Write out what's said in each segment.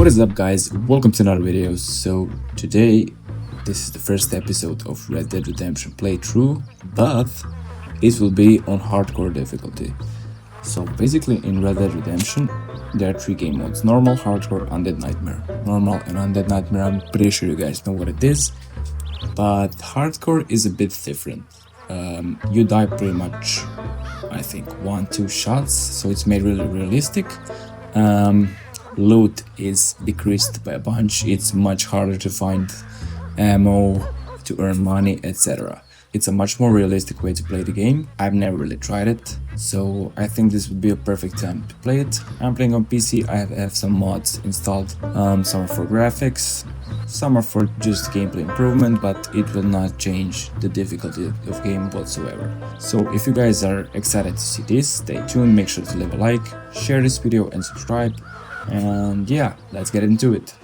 What is up, guys? Welcome to another video. So today this is the first episode of Red Dead Redemption playthrough, but it will be on hardcore difficulty. So basically in Red Dead Redemption there are three game modes: normal, hardcore, undead nightmare. Normal and undead nightmare, I'm pretty sure you guys know what it is, but hardcore is a bit different. You die pretty much, I think, 1-2 shots, so it's made really realistic. Loot is decreased by a bunch. It's much harder to find ammo, to earn money, etc. It's a much more realistic way to play the game. I've never really tried it, so I think this would be a perfect time to play it. I'm playing on PC. I have some mods installed. Some are for graphics, some are for just gameplay improvement, but it will not change the difficulty of game whatsoever. So if you guys are excited to see this, stay tuned, make sure to leave a like, share this video and subscribe. And yeah, let's get into it.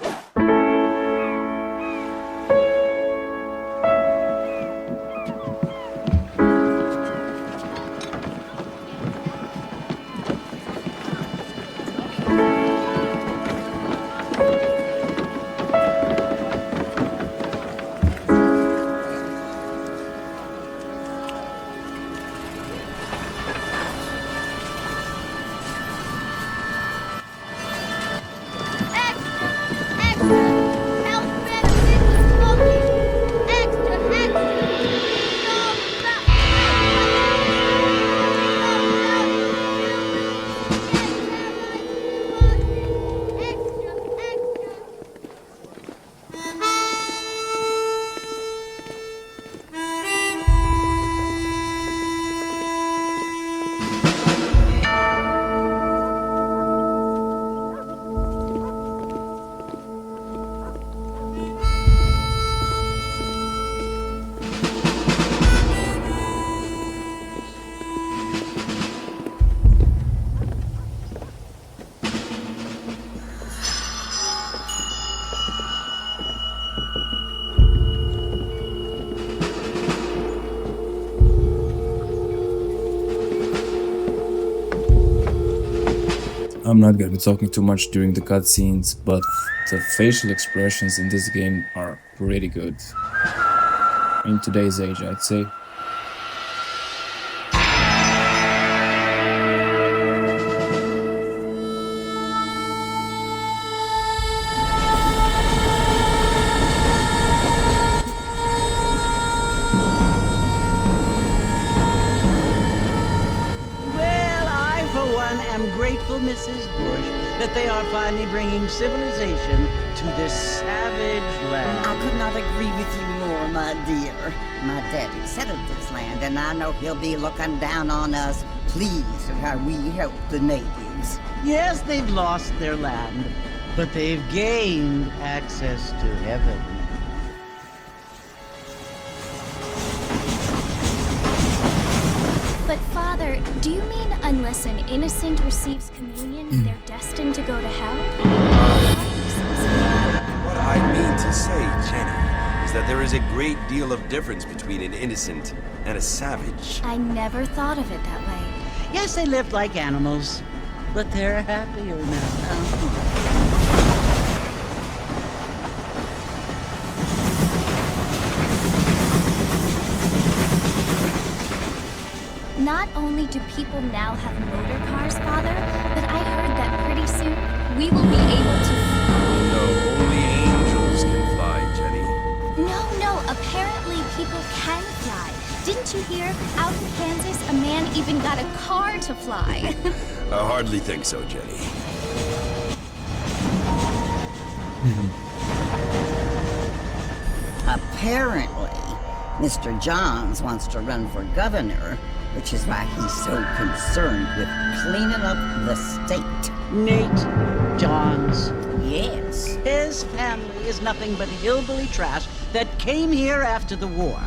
I'm not gonna be talking too much during the cutscenes, but the facial expressions in this game are pretty good. In today's age, I'd say. Grateful, Mrs. Bush, that they are finally bringing civilization to this savage land. I could not agree with you more, my dear. My daddy settled this land, and I know he'll be looking down on us, pleased at how we help the natives. Yes, they've lost their land, but they've gained access to heaven. But Father, do you mean unless an innocent receives communion, they're destined to go to hell? What I mean to say, Jenny, is that there is a great deal of difference between an innocent and a savage. I never thought of it that way. Yes, they lived like animals, but they're happier now. Not only do people now have motor cars, Father, but I heard that pretty soon we will be able to... No, only angels can fly, Jenny. No, apparently people can fly. Didn't you hear? Out in Kansas, a man even got a car to fly. I hardly think so, Jenny. Apparently, Mr. Johns wants to run for governor, which is why he's so concerned with cleaning up the state. Nate Johns. Yes. His family is nothing but hillbilly trash that came here after the war.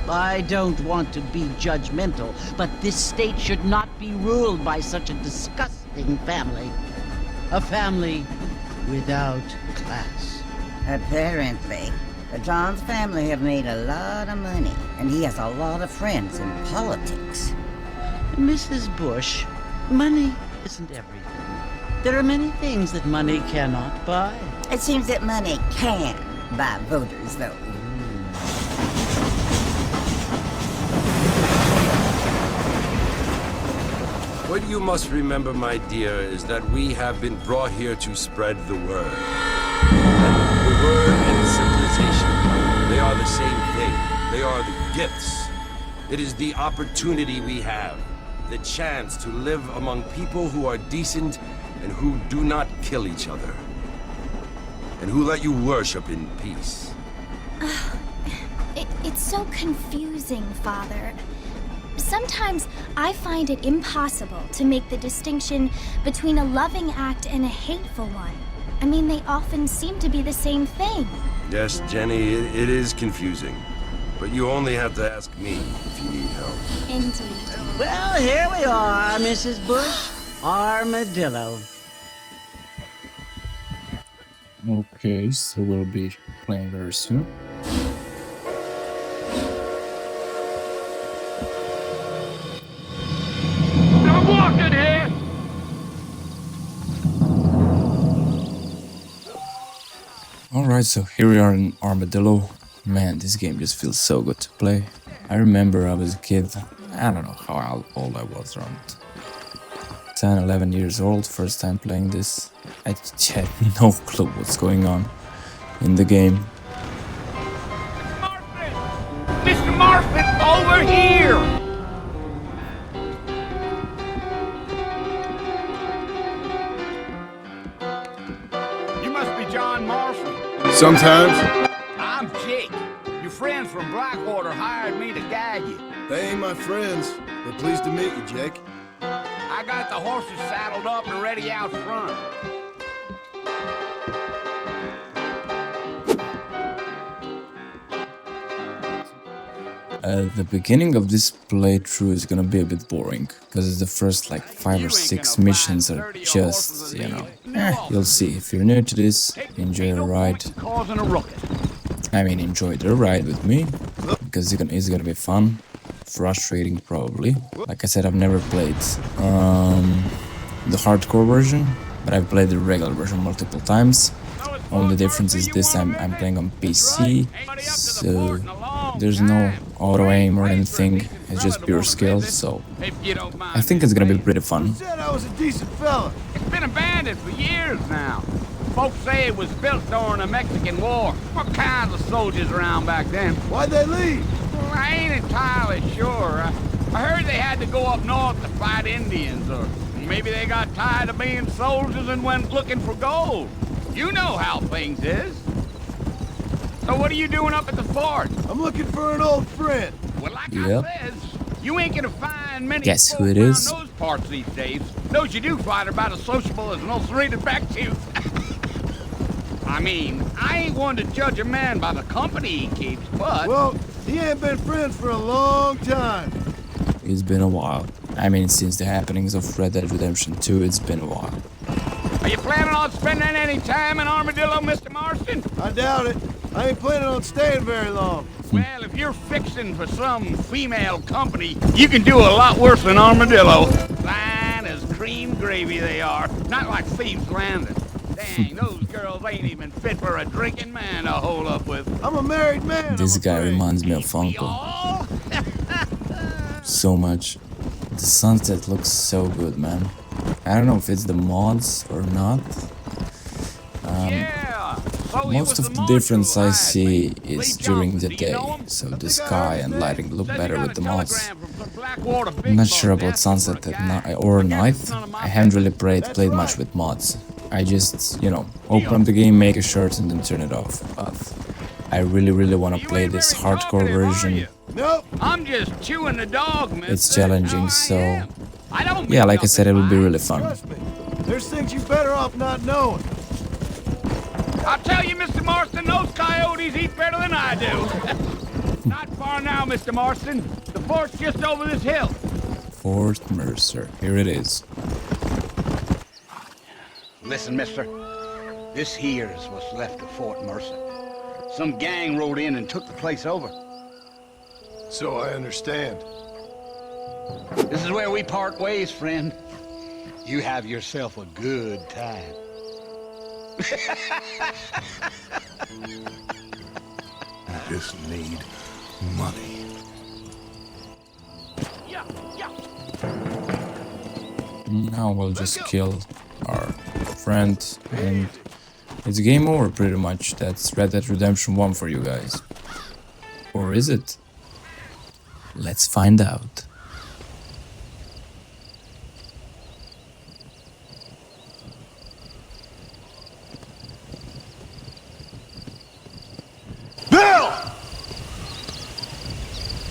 I don't want to be judgmental, but this state should not be ruled by such a disgusting family. A family without class. Apparently. The Johns family have made a lot of money, and he has a lot of friends in politics. Mrs. Bush, money isn't everything. There are many things that money cannot buy. It seems that money can buy voters, though. What you must remember, my dear, is that we have been brought here to spread the word. And the word and civilization, they are the same thing. They are the gifts. It is the opportunity we have, the chance to live among people who are decent and who do not kill each other. And who let you worship in peace. It's so confusing, Father. Sometimes I find it impossible to make the distinction between a loving act and a hateful one. I mean, they often seem to be the same thing. Yes, Jenny, it is confusing. But you only have to ask me if you need help. Indeed. Well, here we are, Mrs. Bush. Armadillo. Okay, so we'll be playing very soon. I'm walking here! Alright, so here we are in Armadillo. Man, this game just feels so good to play. I remember I was a kid, I don't know how old I was, around 10, 11 years old, first time playing this. I had no clue what's going on in the game. Mr. Marfin, over here! You must be John Marfin. Sometimes. I'm Jake. Your friends from Blackwater hired me to guide you. They ain't my friends. They're pleased to meet you, Jake. I got the horses saddled up and ready out front. The beginning of this playthrough is gonna be a bit boring, because the first like 5 or 6 missions are just, you know, you'll see. If you're new to this, enjoy the ride. I mean, enjoy the ride with me, because it's gonna be fun. Frustrating, probably. Like I said, I've never played the hardcore version, but I've played the regular version multiple times. Only difference is this time I'm playing on PC, so there's no auto aim or anything, it's just pure skill, so I think it's gonna be pretty fun. Said I was a decent fella. It's been abandoned for years now. Folks say it was built during the Mexican War. What kinds of soldiers around back then? Why'd they leave? Well, I ain't entirely sure. I heard they had to go up north to fight Indians, or maybe they got tired of being soldiers and went looking for gold. You know how things is. So what are you doing up at the fort? I'm looking for an old friend. Well, like Yep. I says, you ain't gonna find many Guess who folk it around is? those parts these days. Those you do find are about as sociable as an ulcerated back tooth. I mean, I ain't one to judge a man by the company he keeps, but... Well, he ain't been friends for a long time. It's been a while. I mean, since the happenings of Red Dead Redemption 2, it's been a while. Are you planning on spending any time in Armadillo, Mr. Marston? I doubt it. I ain't planning on staying very long. Well, if you're fixing for some female company, you can do a lot worse than Armadillo. Fine as cream gravy they are, not like Thieves Landing. Dang, those girls ain't even fit for a drinking man to hold up with. I'm a married man. This I'm guy afraid. reminds me of Uncle Y'all? so much. The sunset looks so good, man. I don't know if it's the mods or not. Yeah. So it Most was of the marshal difference I hired see me. is Lee during Johnson, the do you day, know him? so the sky and lighting look Says he better got with the a mods. telegram from some Blackwater big I'm not boss sure about asking for sunset a at guy. night or I guess night. it's none of my I haven't really played That's much right. with mods. I just, you know, open up the game, make a short, and then turn it off. But I really want to You play ain't this very hardcore talkative, are version. you? Nope. I'm just chewing the dog, mister. It's challenging, That's how I so am. I don't yeah, mean like I said, it nothing will be by it. really fun. Trust me. There's things you better off not knowing. I'll tell you, Mr. Marston, those coyotes eat better than I do. Not far now, Mr. Marston. The fort's just over this hill. Fort Mercer, here it is. Listen, mister. This here is what's left of Fort Mercer. Some gang rode in and took the place over. So I understand. This is where we part ways, friend. you have yourself a good time. You just need money. Now we'll just kill our friend and it's game over pretty much. That's Red Dead Redemption 1 for you guys. Or is it? Let's find out. Bill!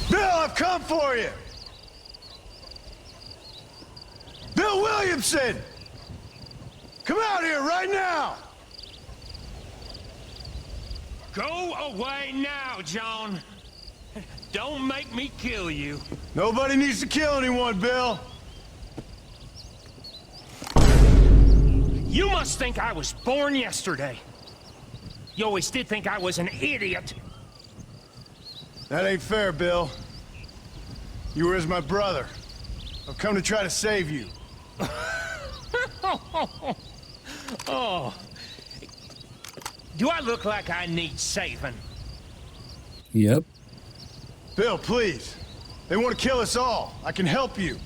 Bill, I've come for you! Bill Williamson! Come out here right now! Go away now, John. Don't make me kill you. Nobody needs to kill anyone, Bill. You must think I was born yesterday. You always did think I was an idiot. That ain't fair, Bill. You were as my brother. I've come to try to save you. Oh. Do I look like I need saving? Yep. Bill, please. They want to kill us all. I can help you.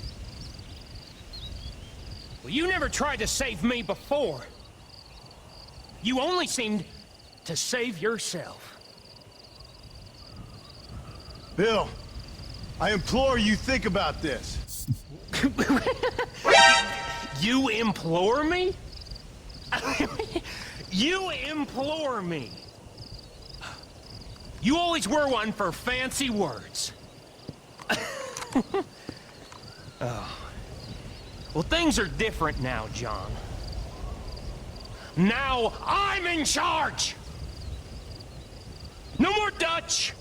Well, you never tried to save me before. You only seemed to save yourself. Bill, I implore you think about this. You implore me? You implore me. You always were one for fancy words. Oh. Well, things are different now, John. Now I'm in charge! No more Dutch!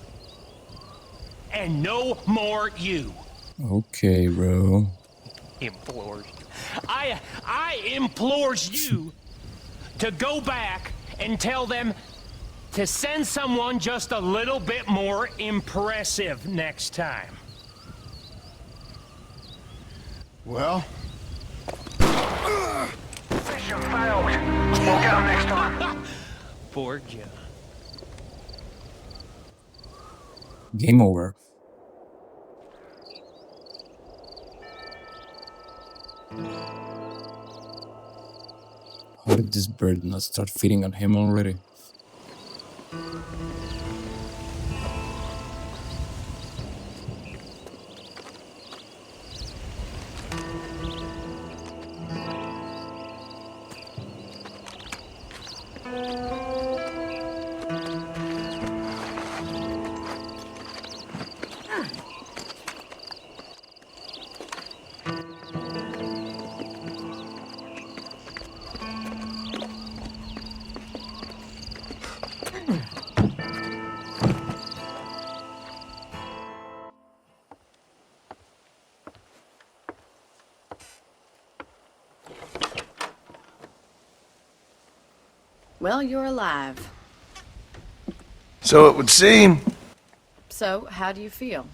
And no more you. Okay, bro. Implores. I implores you to go back and tell them to send someone just a little bit more impressive next time. Well? Mission failed. We'll get them next time. Poor John. Game over. How did this bird not start feeding on him already? Well, you're alive. So it would seem. So, how do you feel?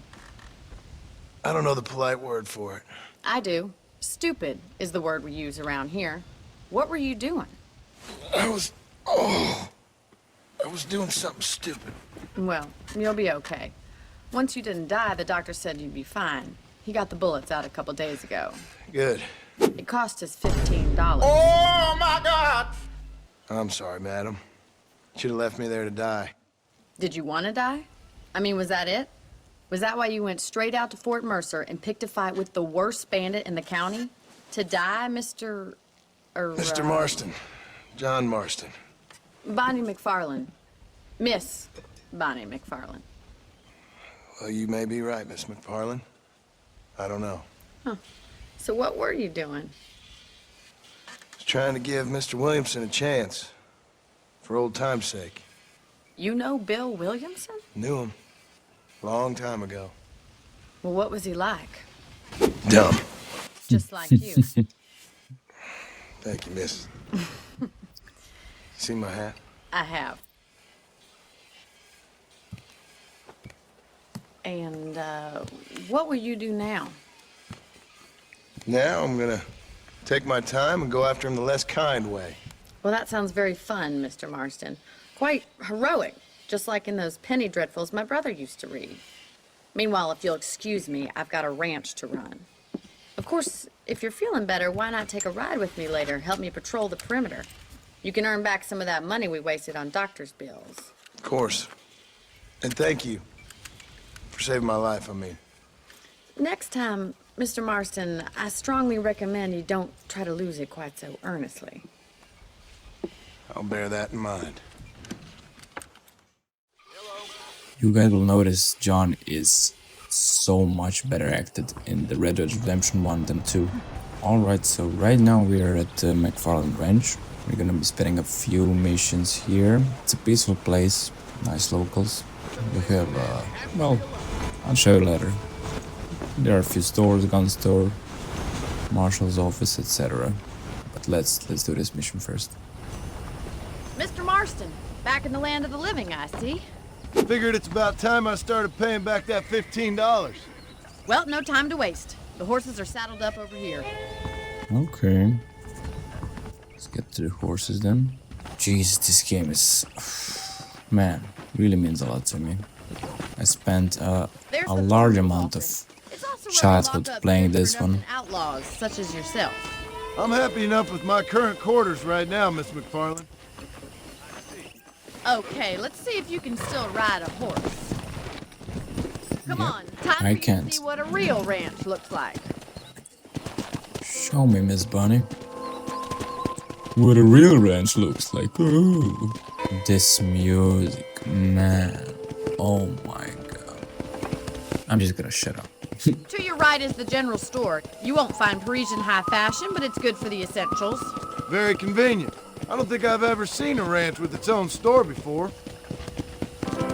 I don't know the polite word for it. I do. Stupid is the word we use around here. What were you doing? I was doing something stupid. Well, you'll be okay. Once you didn't die, the doctor said you'd be fine. He got the bullets out a couple days ago. Good. It cost us $15. Oh my God! I'm sorry, madam. Should have left me there to die. Did you want to die? I mean, was that it? Was that why you went straight out to Fort Mercer and picked a fight with the worst bandit in the county? To die, Mr. Mr. Marston. John Marston. Bonnie McFarlane. Miss Bonnie McFarlane. Well, you may be right, Miss McFarlane. I don't know. Huh. So what were you doing? I was trying to give Mr. Williamson a chance. For old time's sake. You know Bill Williamson? Knew him. Long time ago. Well, what was he like? Dumb. Just like you. Thank you, miss. See my hat? I have. And, what will you do now? Now I'm gonna Take my time and go after him the less kind way. Well, that sounds very fun, Mr. Marston. Quite heroic, just like in those penny dreadfuls my brother used to read. Meanwhile, if you'll excuse me, I've got a ranch to run. Of course, if you're feeling better, why not take a ride with me later? Help me patrol the perimeter. You can earn back some of that money we wasted on doctor's bills. Of course. And thank you for saving my life, I mean. Next time, Mr. Marston, I strongly recommend you don't try to lose it quite so earnestly. I'll bear that in mind. You guys will notice John is so much better acted in the Red Dead Redemption 1 than 2. Alright, so right now we are at McFarland Ranch. We're gonna be spending a few missions here. It's a peaceful place, nice locals. We have, well, I'll show you later. There are a few stores, gun store, marshal's office, etc. But let's do this mission first. Mr. Marston, back in the land of the living, I see. Figured it's about time I started paying back that $15. Well, no time to waste. The horses are saddled up over here. Okay. Let's get to the horses then. Jeez, this game is... man, really means a lot to me. I spent a large amount of childhood playing this one. Outlaws such as yourself. I'm happy enough with my current quarters right now, Miss McFarland. Okay, let's see if you can still ride a horse. Come on, time I for you can't. to see what a real ranch looks like. Show me, Miss Bunny. What a real ranch looks like. Ooh. This music, man. Oh my god. I'm just gonna shut up. To your right is the general store. You won't find Parisian high fashion, but it's good for the essentials. Very convenient. I don't think I've ever seen a ranch with its own store before.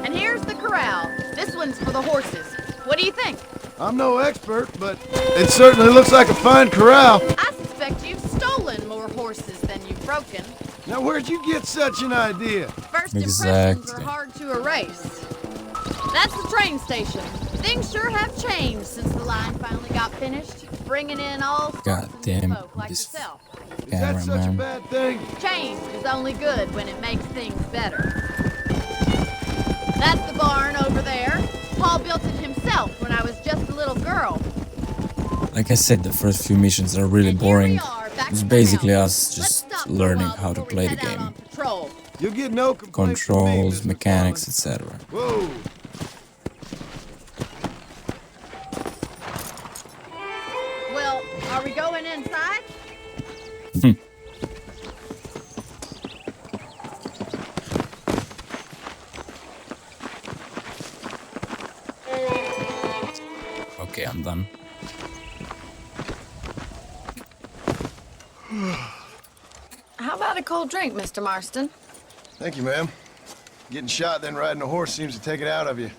And here's the corral. This one's for the horses. What do you think? I'm no expert, but it certainly looks like a fine corral. I suspect you've stolen more horses than you've broken. Now, where'd you get such an idea? First impressions are hard to erase. That's the train station. Things sure have changed since the line finally got finished, bringing in all sorts of new folk like yourself. Is that such a bad thing? Change is only good when it makes things better. That's the barn over there. Paul built it himself when I was just a little girl. Like I said, the first few missions are really boring. It's basically us just learning how to play the game. You'll get no complaints from me, Controls, Mr. mechanics, etc. Whoa! Well, are we going inside? Okay, I'm done. How about a cold drink, Mr. Marston? Thank you, ma'am. Getting shot then riding a horse seems to take it out of you.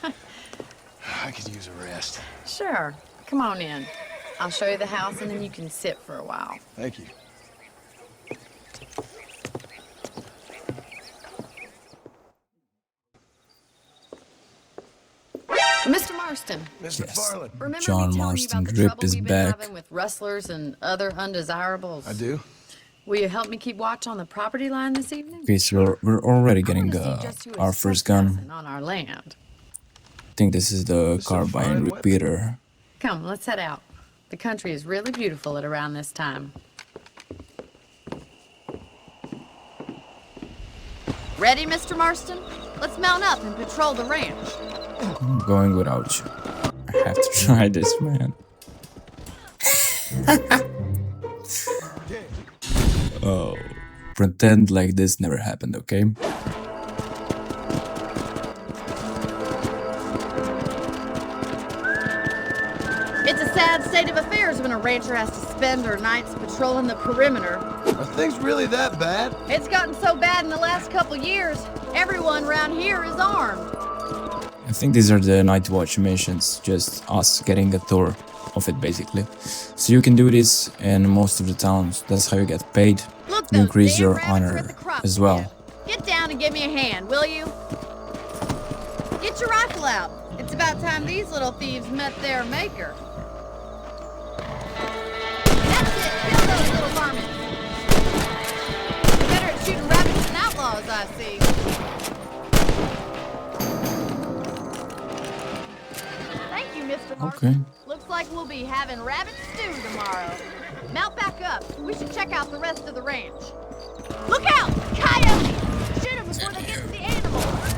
I could use a rest. Sure. Come on in. I'll show you the house and then you can sit for a while. Thank you. Mr. Marston. Mr. Farland. Remember John me telling you Marston about the drip trouble is we've been back. having with rustlers and other undesirables? I do. Will you help me keep watch on the property line this evening? Okay, so we're already I getting wanna see just who is our first gun. trespassing on our land. I think this is the carbine repeater. Come, let's head out. The country is really beautiful at around this time. Ready, Mr. Marston? Let's mount up and patrol the ranch. I'm going without you. I have to try this, man. Oh, pretend like this never happened, okay? It's a sad state of affairs when a rancher has to spend her nights patrolling the perimeter. Are things really that bad? It's gotten so bad in the last couple years, everyone around here is armed. I think these are the night watch missions, just us getting a tour of it basically. So you can do this in most of the towns, that's how you get paid. Look, You those increase damn your rabbits are honor at the crop as well. stand. Get down and give me a hand, will you? Get your rifle out. It's about time these little thieves met their maker. That's it, kill those I see. Thank you, Mr. Marston. Okay. Looks like we'll be having rabbit stew tomorrow. Mount back up. We should check out the rest of the ranch. Look out! Coyotes! Shoot them before they get to the animals.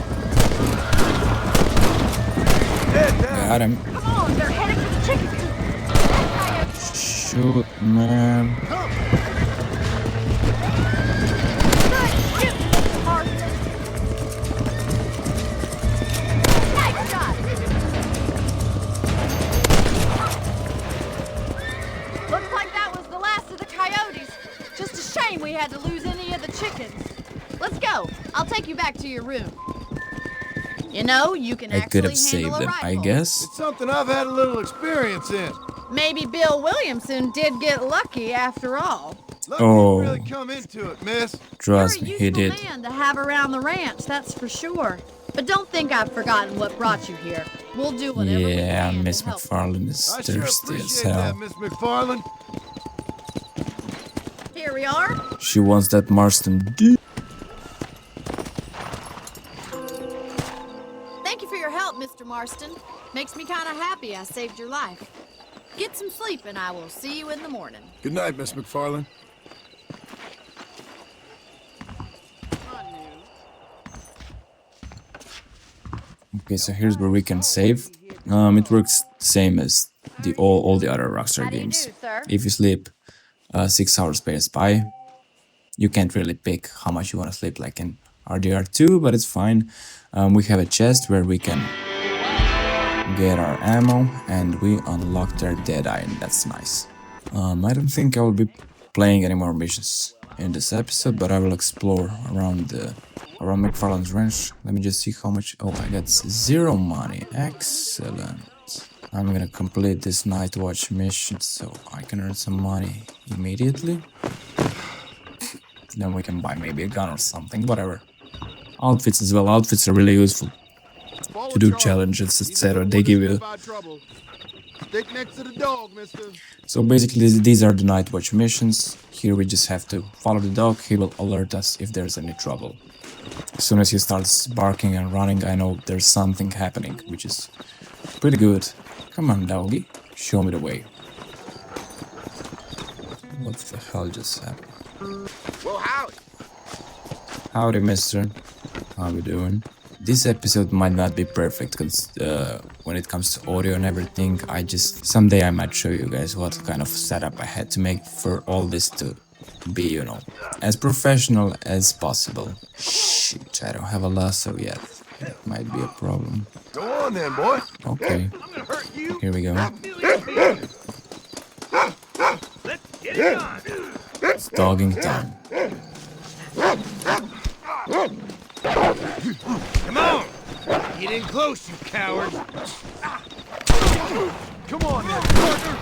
Got him. Come on, they're heading for the chicken coop. That coyote. Shoot, man. Good shoot, Mr. Marston. Nice shot. Looks like that was the last of the coyotes. Just a shame we had to lose any of the chickens. Let's go. I'll take you back to your room. You know, you can I could actually have saved handle a them, I rifle. guess. It's something I've had a little experience in. Maybe Bill Williamson did get lucky after all. Luck Oh. didn't really come into it, miss. Trust me, You're a he useful did. man to have around the ranch, that's for sure. But don't think I've forgotten what brought you here. We'll do whatever we Yeah, can Miss to help. McFarlane is I sure thirsty as appreciate hell. that, Miss McFarlane. Here we are. She wants that Marston D. Thank you for your help, Mr. Marston. Makes me kind of happy I saved your life. Get some sleep and I will see you in the morning. Good night, Miss McFarlane. Okay, so here's where we can save. It works same as the all the other Rockstar How do you games. do, sir? If you sleep 6 hours pass by, you can't really pick how much you want to sleep like in RDR2, but it's fine. We have a chest where we can get our ammo, and we unlocked our Deadeye, and that's nice. I don't think I will be playing any more missions in this episode, but I will explore around McFarlane's ranch. Let me just see how much. Oh, I got 0 money. Excellent. I'm gonna complete this night watch mission so I can earn some money immediately. Then we can buy maybe a gun or something, whatever. Outfits as well. Outfits are really useful to do challenges, etc. They give you. Stick next to the dog, mister. So basically, these are the night watch missions. Here we just have to follow the dog. He will alert us if there's any trouble. As soon as he starts barking and running, I know there's something happening, which is pretty good. Come on, doggy, show me the way. What the hell just happened? Well, howdy. Howdy, mister. How we doing? This episode might not be perfect because when it comes to audio and everything, someday I might show you guys what kind of setup I had to make for all this to be, you know, as professional as possible. Shit, I don't have a lasso yet. That might be a problem. Go on then, boy. Okay, here we go. It's dogging time. Come on. Get in close, you cowards. Come on then, partner.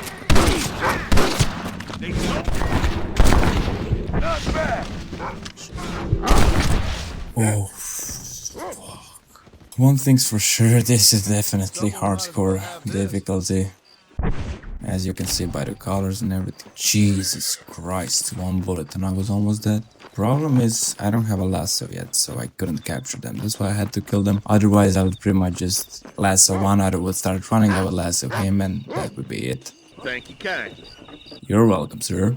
Not bad. Oh, fuck. One thing's for sure, this is definitely hardcore difficulty. As you can see by the colors and everything. Jesus Christ, 1 bullet and I was almost dead. Problem is, I don't have a lasso yet, so I couldn't capture them. That's why I had to kill them. Otherwise, I would pretty much just lasso one, other would start running, I would lasso him, and that would be it. Thank you kindly. You're welcome, sir.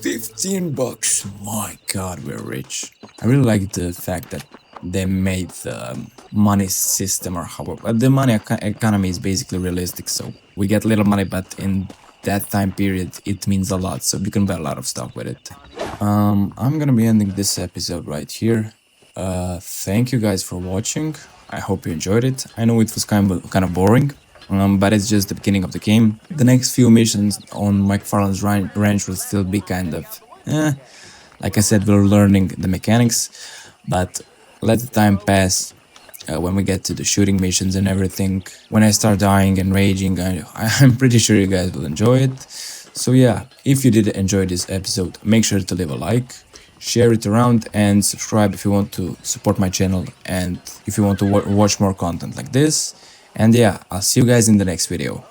15 bucks. My god, we're rich. I really like the fact that they made the money system, or however, the money economy is basically realistic, so we get little money, but in that time period it means a lot, so you can buy a lot of stuff with it. I'm gonna be ending this episode right here. Thank you guys for watching. I hope you enjoyed it. I know it was kind of boring, but it's just the beginning of the game. The next few missions on McFarlane's ranch will still be kind of like I said, we're learning the mechanics, but let the time pass. When we get to the shooting missions and everything, when I start dying and raging, I'm pretty sure you guys will enjoy it. So yeah, if you did enjoy this episode, make sure to leave a like, share it around, and subscribe if you want to support my channel and if you want to watch more content like this. And yeah, I'll see you guys in the next video.